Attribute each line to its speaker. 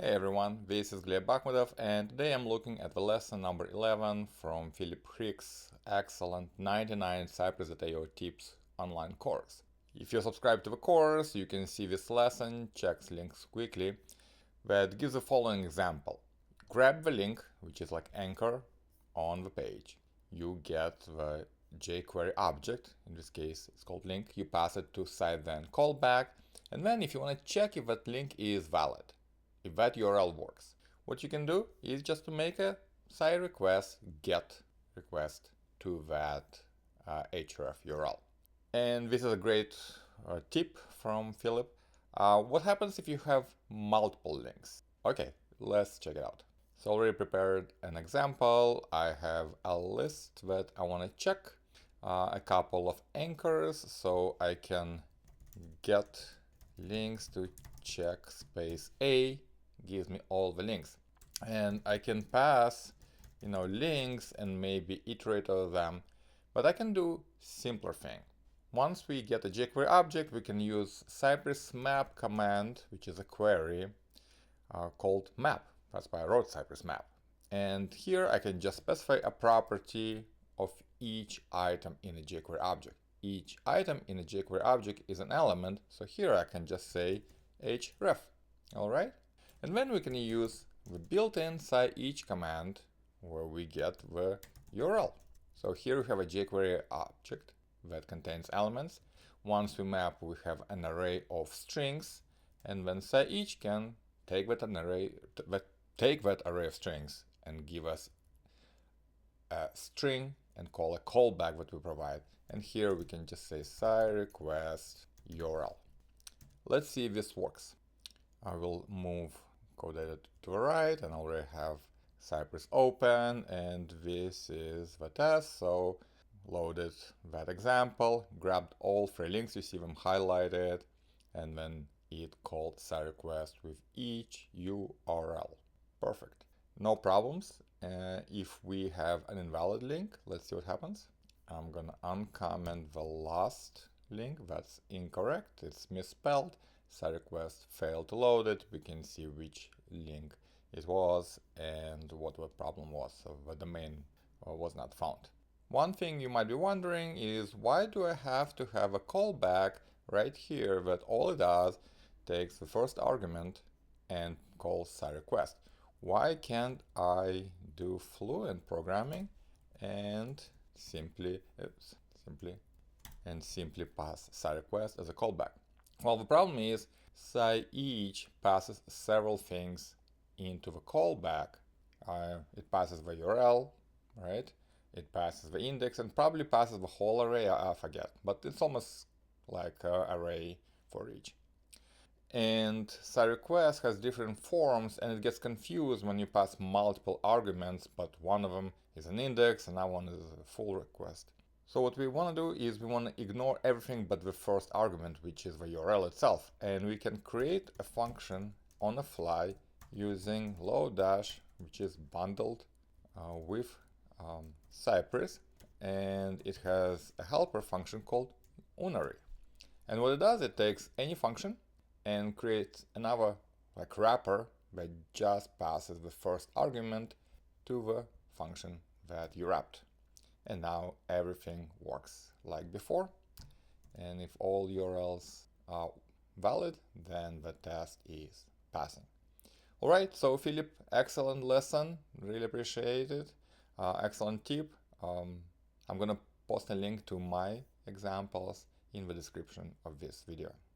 Speaker 1: Hey everyone, this is Gleb Bakhmutov, and today I'm looking at the lesson number 11 from Philip Frick's excellent 99 Cypress.io tips online course. If you're subscribed to the course, you can see this lesson, checks links quickly, that gives the following example. Grab the link, which is like anchor, on the page. You get the jQuery object, in this case it's called link, you pass it to site then callback, and then if you want to check if that link is valid, if that URL works, what you can do is just to make a site request get request to that href URL. And this is a great tip from Philip. What happens if you have multiple links? Okay, let's check it out. So already prepared an example. I have a list that I want to check, a couple of anchors, so I can get links to check space A gives me all the links, and I can pass links and maybe iterate over them, but I can do simpler thing. Once we get a jQuery object, we can use Cypress map command, which is a query called map. That's why I wrote Cypress map. And here I can just specify a property of each item in a jQuery object. Each item in a jQuery object is an element, so here I can just say href. All right? And then we can use the built-in scieach command where we get the URL. So here we have a jQuery object that contains elements. Once we map, we have an array of strings, and then scieach can take that array of strings and give us a string and call a callback that we provide. And here we can just say sci_request URL. Let's see if this works. I will move code editor to the right, and I already have Cypress open, and this is the test. So loaded that example, grabbed all 3 links, you see them highlighted, and then it called sci_request with each URL. Perfect. No problems. If we have an invalid link, let's see what happens. I'm gonna uncomment the last link. That's incorrect. It's misspelled. Sci_request failed to load it. We can see which link it was and what the problem was. So the domain was not found. One thing you might be wondering is, why do I have to have a callback right here that all it does takes the first argument and calls sci_request? Why can't I do fluent programming and simply pass sci_request as a callback? Well, the problem is scieach passes several things into the callback. It passes the URL, right? It passes the index and probably passes the whole array, I forget, but it's almost like an array for each. And sci_request has different forms, and it gets confused when you pass multiple arguments, but one of them is an index and that one is a full request. So what we want to do is we want to ignore everything but the first argument, which is the URL itself. And we can create a function on the fly using Lodash, which is bundled with Cypress. And it has a helper function called unary. And what it does, it takes any function and creates another wrapper that just passes the first argument to the function that you wrapped. And now everything works like before. And if all URLs are valid, then the test is passing. All right, so Philip, excellent lesson. Really appreciate it. Excellent tip. I'm gonna post a link to my examples in the description of this video.